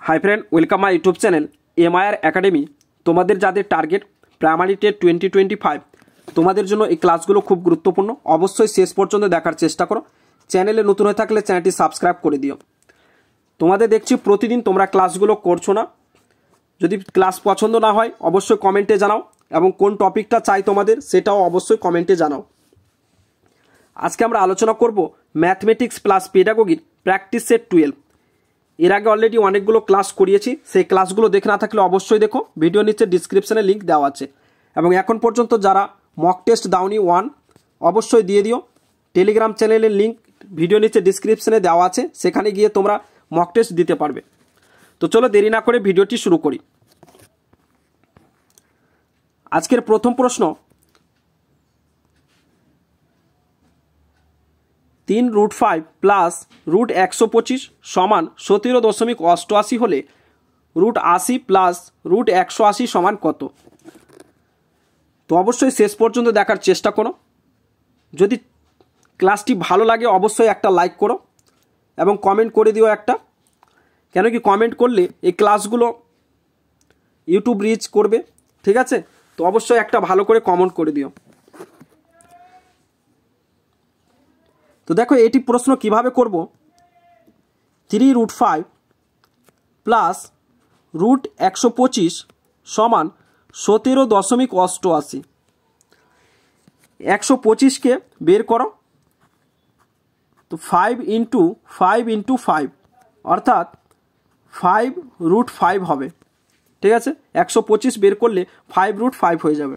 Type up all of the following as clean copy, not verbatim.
High friend welcome my YouTube channel MIR academy. তোমাদের যাদের target primary TET 2025 তোমাদের জন্য এই ক্লাসগুলো খুব গুরুত্বপূর্ণ। অবশ্যই শেষ পর্যন্ত দেখার চেষ্টা করো। চ্যানেলে নতুন হয়ে থাকলে চ্যানেলটি সাবস্ক্রাইব করে দিও। তোমাদের দেখছি প্রতিদিন তোমরা ক্লাসগুলো করছো না। যদি ক্লাস পছন্দ না হয় অবশ্যই কমেন্টে জানাও এবং কোন টপিকটা চাই তোমাদের সেটাও অবশ্যই কমেন্টে জানাও। আজকে আমরা আলোচনা করব ম্যাথমেটিক্স প্লাস পেডাগোগির প্র্যাকটিস সেট 12। এর আগে অলরেডি অনেকগুলো ক্লাস করিয়েছি, সেই ক্লাসগুলো দেখে না থাকলে অবশ্যই দেখো, ভিডিও নিচে ডিসক্রিপশনে লিঙ্ক দেওয়া আছে। এবং এখন পর্যন্ত যারা মক টেস্ট দাওনি 1 অবশ্যই দিয়ে দিও। টেলিগ্রাম চ্যানেলের লিঙ্ক ভিডিও নিচে ডিসক্রিপশনে দেওয়া আছে, সেখানে গিয়ে তোমরা মক টেস্ট দিতে পারবে। তো চলো দেরি না করে ভিডিওটি শুরু করি। আজকের প্রথম প্রশ্ন, 3√5 প্লাস √125 সমান 17.88 হলে √80 প্লাস √180 সমান কত? তো অবশ্যই শেষ পর্যন্ত দেখার চেষ্টা করো। যদি ক্লাসটি ভালো লাগে অবশ্যই একটা লাইক করো এবং কমেন্ট করে দিও একটা, কেন কি কমেন্ট করলে এই ক্লাসগুলো ইউটিউব রিচ করবে, ঠিক আছে? তো অবশ্যই একটা ভালো করে কমেন্ট করে দিও। তো দেখো এটি প্রশ্ন কিভাবে করব। 3√5 প্লাস √125 সমান 17.88। 125কে বের করো, তো 5 ইন্টু 5 অর্থাৎ 5√5 হবে, ঠিক আছে? 125 বের করলে 5√5 হয়ে যাবে।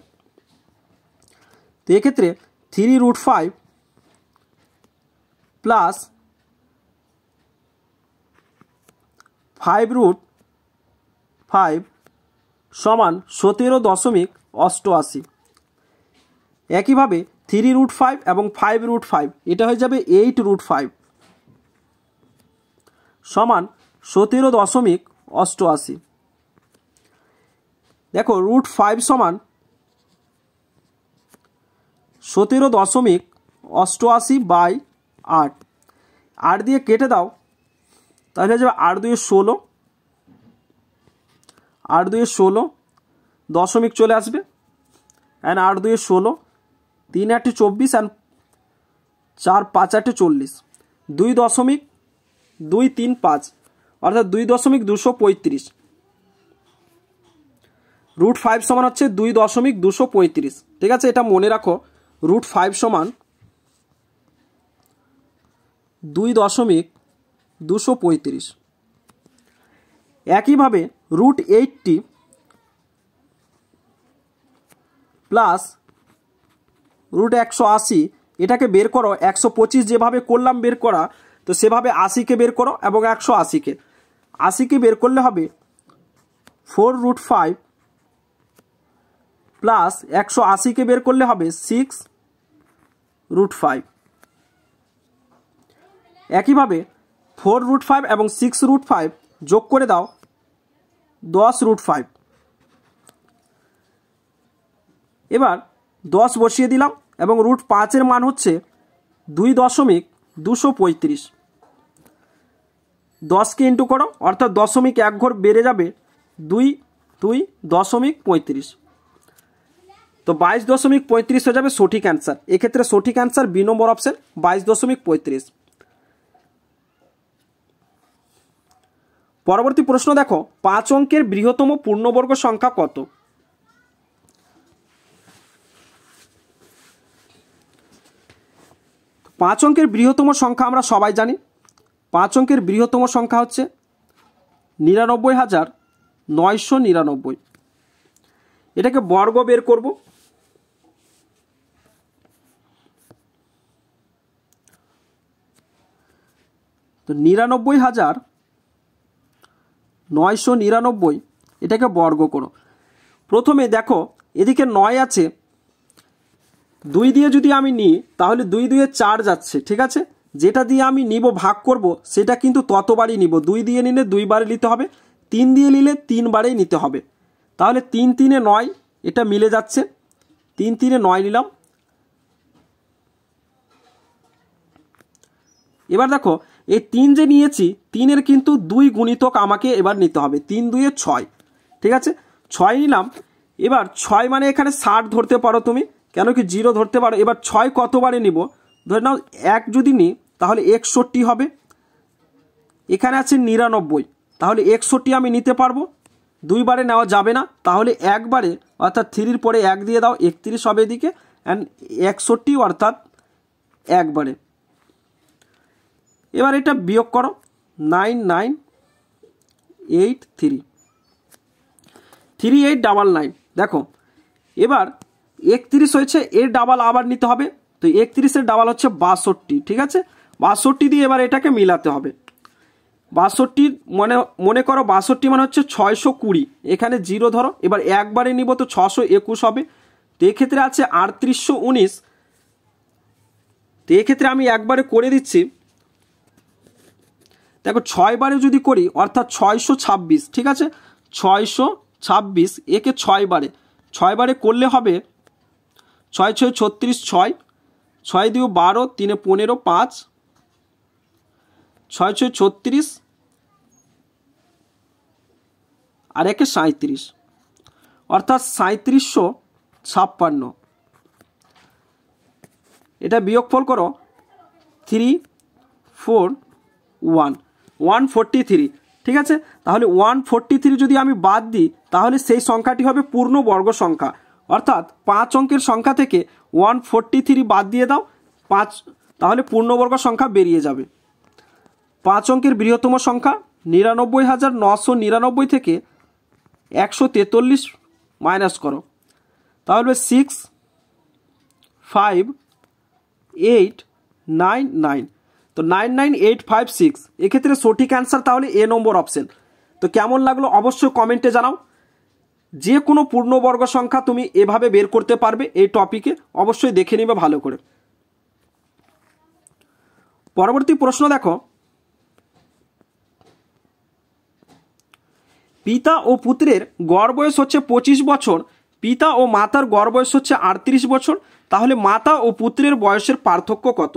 তো এক্ষেত্রে 3√5 প্লাস 5√5 সমান 17.88। একইভাবে 3√5 এবং 5√5 এটা হয়ে যাবে 8√5 সমান 17.88। দেখো √5 সমান 17.88 বাই 8 দিয়ে কেটে দাও, তাহলে হয়ে যাবে 8 2 16, 8 2 16 দশমিক চলে আসবে, অ্যান্ড 8 2 16, 3 8 24 অ্যান্ড 4 5 8 40, 2.235 অর্থাৎ 2.235। √5 সমান হচ্ছে 2.235, ঠিক আছে? এটা মনে রাখো, √5 সমান 2.235। একইভাবে √80 প্লাস √180 এটাকে বের করো। 125 যেভাবে করলাম বের করা, তো সেভাবে 80কে বের করো এবং 180কে বের করলে হবে 4√5 প্লাস 180কে বের করলে হবে 6√5। একইভাবে 4√5 এবং 6√5 যোগ করে দাও 10√5। এবার 10 বসিয়ে দিলাম এবং √5 মান হচ্ছে 2.235। 10কে ইন্টু করো, অর্থাৎ দশমিক এক ঘর বেড়ে যাবে 2.35। তো 22.35 হয়ে যাবে সঠিক অ্যান্সার। এক্ষেত্রে সঠিক অ্যান্সার বি নম্বর অপশন 22.35। পরবর্তী প্রশ্ন দেখো, 5 অঙ্কের বৃহত্তম পূর্ণবর্গ সংখ্যা কত? পাঁচ অঙ্কের বৃহত্তম সংখ্যা আমরা সবাই জানি। 5 অঙ্কের বৃহত্তম সংখ্যা হচ্ছে 99,999। এটাকে বর্গ বের করব। তো 99,999 এটাকে বর্গ করো। প্রথমে দেখো এদিকে 9 আছে, 2 দিয়ে যদি আমি নিই তাহলে 2 2 4 যাচ্ছে, ঠিক আছে? যেটা দিয়ে আমি নিব ভাগ করব সেটা কিন্তু ততবারই নিব। 2 দিয়ে নিলে 2 বারে নিতে হবে, 3 দিয়ে নিলে 3 বারেই নিতে হবে। তাহলে 3 3 9 এটা মিলে যাচ্ছে, 3 3 9 নিলাম। এবার দেখো এই 3 যে নিয়েছি 3-এর কিন্তু 2 গুণিতক আমাকে এবার নিতে হবে। 3 2 6, ঠিক আছে, 6 নিলাম। এবার 6 মানে এখানে 60 ধরতে পারো তুমি, কেন কি 0 ধরতে পারো। এবার 6 কতবারে নিব, ধরে নাও 1 যদি নিই তাহলে 61 হবে। এখানে আছে 99, তাহলে 61 আমি নিতে পারবো। 2 বারে নেওয়া যাবে না, তাহলে একবারে অর্থাৎ 3-র পরে 1 দিয়ে দাও, 31 হবে এদিকে, অ্যান্ড 61 অর্থাৎ একবারে। এবার এটা বিয়োগ করো, 9983, 3899। দেখো এবার 31 হয়েছে, এর ডাবল আবার নিতে হবে, তো 31-এর ডাবল হচ্ছে 62, ঠিক আছে। 62 দিয়ে এবার এটাকে মিলাতে হবে। 62 মনে করো 62 মানে হচ্ছে 620, এখানে 0 ধরো। এবার একবারে নিব তো 621 হবে। তো এক্ষেত্রে আছে 3819, তো এক্ষেত্রে আমি একবারে করে দিচ্ছি। দেখো 6 বারে যদি করি অর্থাৎ 626, ঠিক আছে, 626, একে 6 বারে করলে হবে 6 6 36, 6 6 2 12, 3 15, 5 6 6 36 আর একে 37, অর্থাৎ 3756। এটা বিয়োগফল করো, 341 143, ঠিক আছে। তাহলে 143 যদি আমি বাদ দিই তাহলে সেই সংখ্যাটি হবে পূর্ণ বর্গ সংখ্যা, অর্থাৎ 5 অঙ্কের সংখ্যা থেকে 143 বাদ দিয়ে দাও 5, তাহলে পূর্ণবর্গ সংখ্যা বেরিয়ে যাবে। 5 অঙ্কের বৃহত্তম সংখ্যা 99,999 থেকে 143 মাইনাস করো, তাহলে 65899, তো 99856। এক্ষেত্রে সঠিক অ্যান্সার তাহলে এ নম্বর অপশন। তো কেমন লাগলো অবশ্যই কমেন্টে জানাও। যে কোনো পূর্ণবর্গ সংখ্যা তুমি এভাবে বের করতে পারবে এই টপিকে, অবশ্যই দেখে নিবে ভালো করে। পরবর্তী প্রশ্ন দেখো, পিতা ও পুত্রের গড় বয়স হচ্ছে 25 বছর, পিতা ও মাতার গড় বয়স হচ্ছে 38 বছর, তাহলে মাতা ও পুত্রের বয়সের পার্থক্য কত?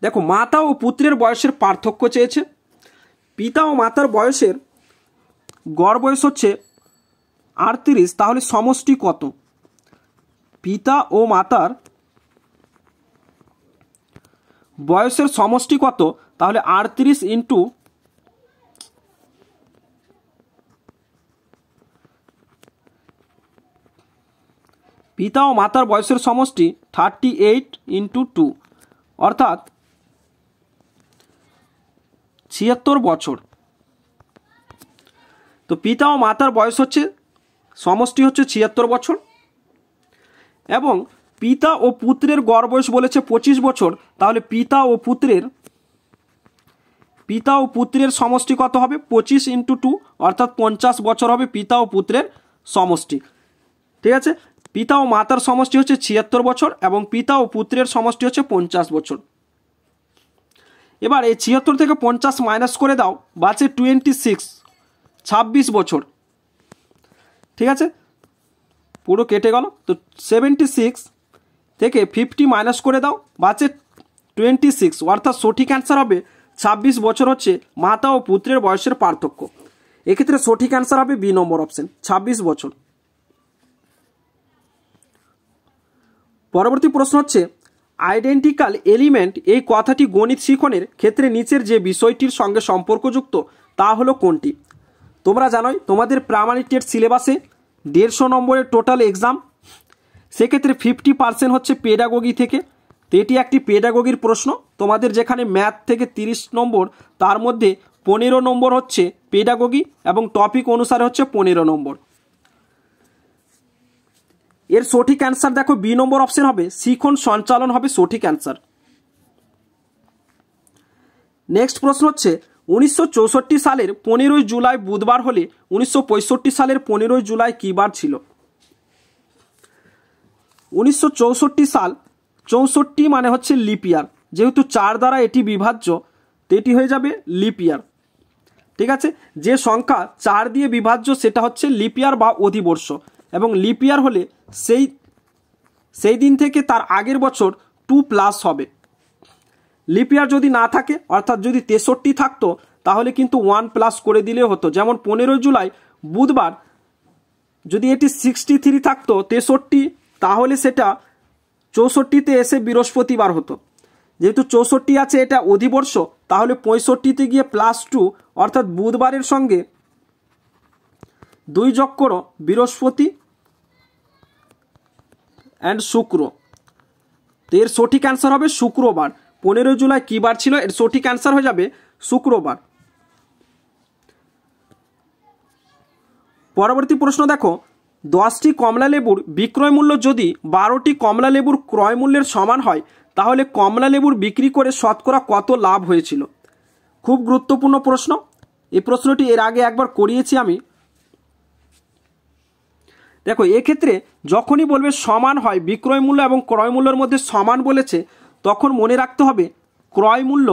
দেখো মাতা ও পুত্রের বয়সের পার্থক্য চেয়েছে। পিতা ও মাতার বয়সের গড় বয়স হচ্ছে 38, তাহলে সমষ্টি কত? পিতা ও মাতার বয়সের সমষ্টি কত? তাহলে 38 ইন্টু পিতা ও মাতার বয়সের সমষ্টি 38 ইন্টু 2, অর্থাৎ 76 বছর। তো পিতা ও মাতার বয়স হচ্ছে সমষ্টি হচ্ছে 76 বছর, এবং পিতা ও পুত্রের গড় বয়স বলেছে 25 বছর, তাহলে পিতা ও পুত্রের সমষ্টি কত হবে? 25 ইন্টু 2, অর্থাৎ 50 বছর হবে পিতা ও পুত্রের সমষ্টি, ঠিক আছে। পিতা ও মাতার সমষ্টি হচ্ছে 76 বছর এবং পিতা ও পুত্রের সমষ্টি হচ্ছে 50 বছর। এবার এই 76 থেকে 50 মাইনাস করে দাও, বাঁচে 26 বছর, ঠিক আছে, পুরো কেটে গেল। তো 76 থেকে 50 মাইনাস করে দাও, বাঁচে 26, অর্থাৎ সঠিক অ্যান্সার হবে 26 বছর হচ্ছে মাতা ও পুত্রের বয়সের পার্থক্য। এক্ষেত্রে সঠিক অ্যান্সার হবে বি নম্বর অপশন, 26 বছর। পরবর্তী প্রশ্ন হচ্ছে, আইডেন্টিক্যাল এলিমেন্ট এই কথাটি গণিত শিখনের ক্ষেত্রে নিচের যে বিষয়টির সঙ্গে সম্পর্কযুক্ত তা হলো কোনটি? তোমরা জানোই তোমাদের প্রাইমারি টেট সিলেবাসে 150 নম্বরের টোটাল এক্সাম, সেক্ষেত্রে 50% হচ্ছে পেডাগোগি থেকে। তো এটি একটি পেডাগোগির প্রশ্ন। তোমাদের যেখানে ম্যাথ থেকে 30 নম্বর, তার মধ্যে 15 নম্বর হচ্ছে পেডাগোগি এবং টপিক অনুসারে হচ্ছে 15 নম্বর। এর সঠিক অ্যান্সার দেখো বি নম্বর অপশন হবে, শিখন সঞ্চালন হবে সঠিক অ্যান্সার। নেক্সট প্রশ্ন হচ্ছে, 1964 সালের 15 জুলাই বুধবার হলে 1965 সালের 15 জুলাই কী বার ছিল? 1964 সাল, 64 মানে হচ্ছে লিপ ইয়ার, যেহেতু 4 দ্বারা এটি বিভাজ্য তো এটি হয়ে যাবে লিপ ইয়ার, ঠিক আছে। যে সংখ্যা 4 দিয়ে বিভাজ্য সেটা হচ্ছে লিপ ইয়ার বা অধিবর্ষ, এবং লিপ ইয়ার হলে সেই দিন থেকে তার আগের বছর 2+ হবে। লিপ ইয়ার যদি না থাকে, অর্থাৎ যদি 63 থাকতো তাহলে কিন্তু 1+ করে দিলে হতো। যেমন 15 জুলাই বুধবার, যদি এটি 63 থাকতো 63, তাহলে সেটা 64তে এসে বৃহস্পতিবার হতো। যেহেতু 64 আছে, এটা অধিবর্ষ, তাহলে 65তে গিয়ে +2, অর্থাৎ বুধবারের সঙ্গে 2 যোগ করো, বৃহস্পতি অ্যান্ড শুক্র। তো এর সঠিক অ্যান্সার হবে শুক্রবার। 15 জুলাই কী বার ছিল? এর সঠিক অ্যান্সার হয়ে যাবে শুক্রবার। পরবর্তী প্রশ্ন দেখো, 10টি কমলা লেবুর বিক্রয় মূল্য যদি 12টি কমলা লেবুর ক্রয় মূল্যের সমান হয়, তাহলে কমলা লেবুর বিক্রি করে শতকরা কত লাভ হয়েছিল? খুব গুরুত্বপূর্ণ প্রশ্ন। এই প্রশ্নটি এর আগে একবার করিয়েছি আমি। দেখো, এক্ষেত্রে যখনই বলবে সমান হয়, বিক্রয় মূল্য এবং ক্রয় মূল্যের মধ্যে সমান বলেছে, তখন মনে রাখতে হবে ক্রয় মূল্য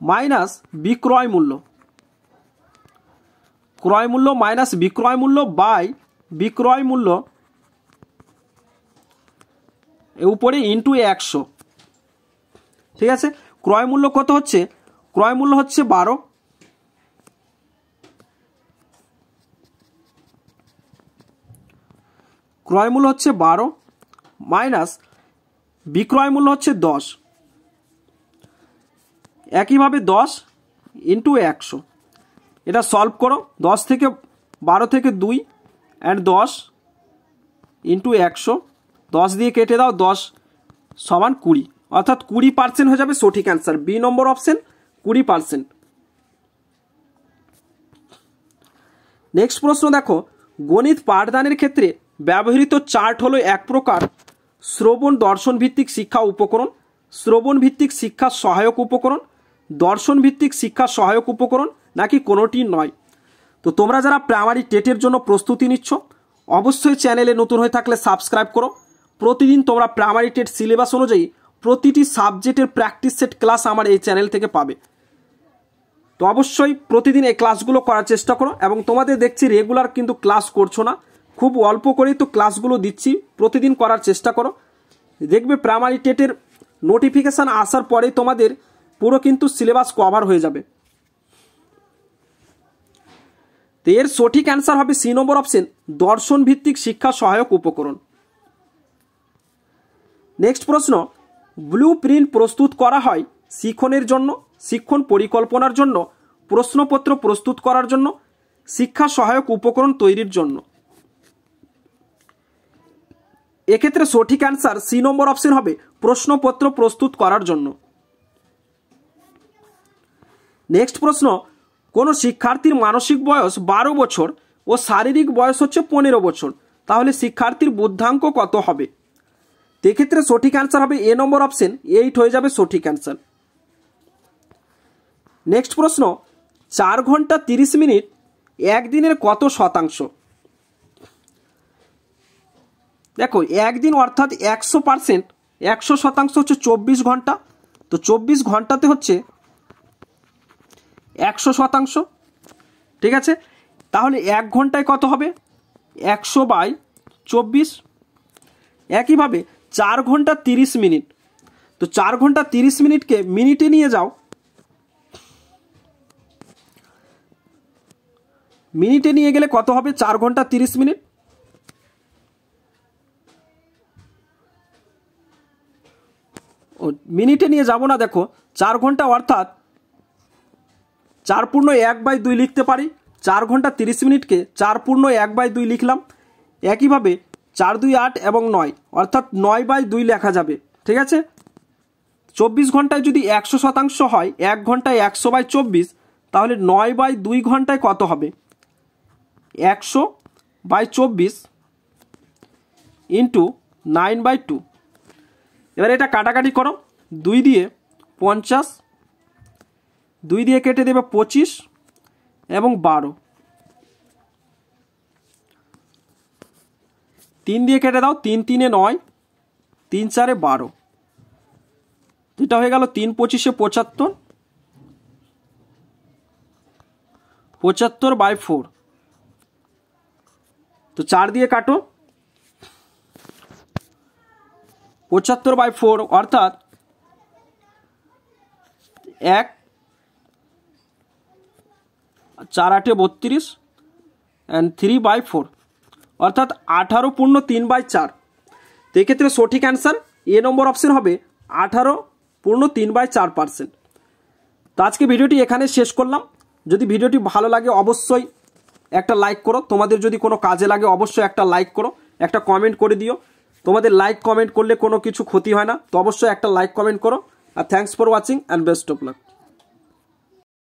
মাইনাস বিক্রয় মূল্য, ক্রয় মূল্য মাইনাস বিক্রয় মূল্য বাই বিক্রয় মূল্য উপরে ইন্টু 100। ঠিক আছে, ক্রয় মূল্য কত হচ্ছে? ক্রয় মূল্য হচ্ছে 12, ক্রয় মূল্য হচ্ছে 12 মাইনাস বিক্রয় মূল্য হচ্ছে 10, একইভাবে 10 ইন্টু 100। এটা সলভ করো, 10 থেকে 12 থেকে 2 অ্যান্ড 10 ইন্টু 100, 10 দিয়ে কেটে দাও, 10 সমান 20, অর্থাৎ 20% হয়ে যাবে সঠিক অ্যান্সার। বি নম্বর অপশন 20%। নেক্সট প্রশ্ন দেখো, গণিত পাঠদানের ক্ষেত্রে ব্যবহৃত চার্ট হলো এক প্রকার শ্রবণ দর্শন ভিত্তিক শিক্ষা উপকরণ, শ্রবণ ভিত্তিক শিক্ষা সহায়ক উপকরণ, দর্শন ভিত্তিক শিক্ষা সহায়ক উপকরণ, নাকি কোনোটি নয়? তো তোমরা যারা প্রাইমারি টেটের জন্য প্রস্তুতি নিচ্ছ, অবশ্যই চ্যানেলে নতুন হয়ে থাকলে সাবস্ক্রাইব করো। প্রতিদিন তোমরা প্রাইমারি টেট সিলেবাস অনুযায়ী প্রতিটি সাবজেক্টের প্র্যাকটিস সেট ক্লাস আমার এই চ্যানেল থেকে পাবে। তো অবশ্যই প্রতিদিন এই ক্লাসগুলো করার চেষ্টা করো। এবং তোমাদের দেখছি রেগুলার কিন্তু ক্লাস করছো না, খুব অল্প করেই তো ক্লাসগুলো দিচ্ছি, প্রতিদিন করার চেষ্টা করো। দেখবে প্রাইমারি টেটের নোটিফিকেশান আসার পরেই তোমাদের পুরো কিন্তু সিলেবাস কভার হয়ে যাবে। তো এর সঠিক অ্যান্সার হবে সি নম্বর অপশন, দর্শন ভিত্তিক শিক্ষা সহায়ক উপকরণ। নেক্সট প্রশ্ন, ব্লু প্রিন্ট প্রস্তুত করা হয় শিক্ষণের জন্য, শিক্ষণ পরিকল্পনার জন্য, প্রশ্নপত্র প্রস্তুত করার জন্য, শিক্ষা সহায়ক উপকরণ তৈরির জন্য। এক্ষেত্রে সঠিক অ্যান্সার সি নম্বর অপশন হবে প্রশ্নপত্র প্রস্তুত করার জন্য। নেক্সট প্রশ্ন, কোনো শিক্ষার্থীর মানসিক বয়স 12 বছর ও শারীরিক বয়স হচ্ছে 15 বছর, তাহলে শিক্ষার্থীর বুদ্ধাঙ্ক কত হবে? এক্ষেত্রে সঠিক অ্যান্সার হবে এ নম্বর অপশন, 8 হয়ে যাবে সঠিক অ্যান্সার। নেক্সট প্রশ্ন, 4 ঘন্টা 30 মিনিট একদিনের কত শতাংশ? দেখো, একদিন অর্থাৎ 100%, 100% হচ্ছে 24 ঘন্টা। তো 24 ঘন্টাতে হচ্ছে 100%। ঠিক আছে, তাহলে 1 ঘন্টায় কত হবে? 100/24। একইভাবে 4 ঘন্টা 30 মিনিট, তো 4 ঘন্টা 30 মিনিটকে মিনিটে নিয়ে যাও, মিনিটে নিয়ে গেলে কত হবে? 4 ঘন্টা 30 মিনিট, ও মিনিটে নিয়ে যাব না। দেখো, 4 ঘন্টা অর্থাৎ 4/1/2 লিখতে পারি। 4 ঘন্টা 30 মিনিটকে 4/1/2 লিখলাম। একইভাবে 4 2 8 এবং 9, অর্থাৎ 9/2 লেখা যাবে। ঠিক আছে, 24 ঘন্টায় যদি 100% হয়, 1 ঘন্টায় 100/24, তাহলে 9/2 ঘন্টায় কত হবে? 100/24 ইন্টু 9/2। এবার এটা কাটাকাটি করো, 2 দিয়ে 50, 2 দিয়ে কেটে দেবে 25 এবং 12, 3 দিয়ে কেটে দাও, 3 3 9, 3 4 12, এটা হয়ে গেল 3 25 75, 75/4। তো 4 দিয়ে কাটো, 75/4 অর্থাৎ 1 4 8 32 অ্যান্ড 3/4 অর্থাৎ 18 পূর্ণ 3/4। তো এক্ষেত্রে সঠিক অ্যান্সার এ নম্বর অপশন হবে 18 পূর্ণ 3/4%। তো আজকে ভিডিওটি এখানে শেষ করলাম। যদি ভিডিওটি ভালো লাগে অবশ্যই একটা লাইক করো, তোমাদের যদি কোনো কাজে লাগে অবশ্যই একটা লাইক করো, একটা কমেন্ট করে দিও। তোমাদের লাইক কমেন্ট করলে কোনো কিছু ক্ষতি হয় না, তো অবশ্যই একটা লাইক কমেন্ট করো। আর thanks for watching and best of lakh.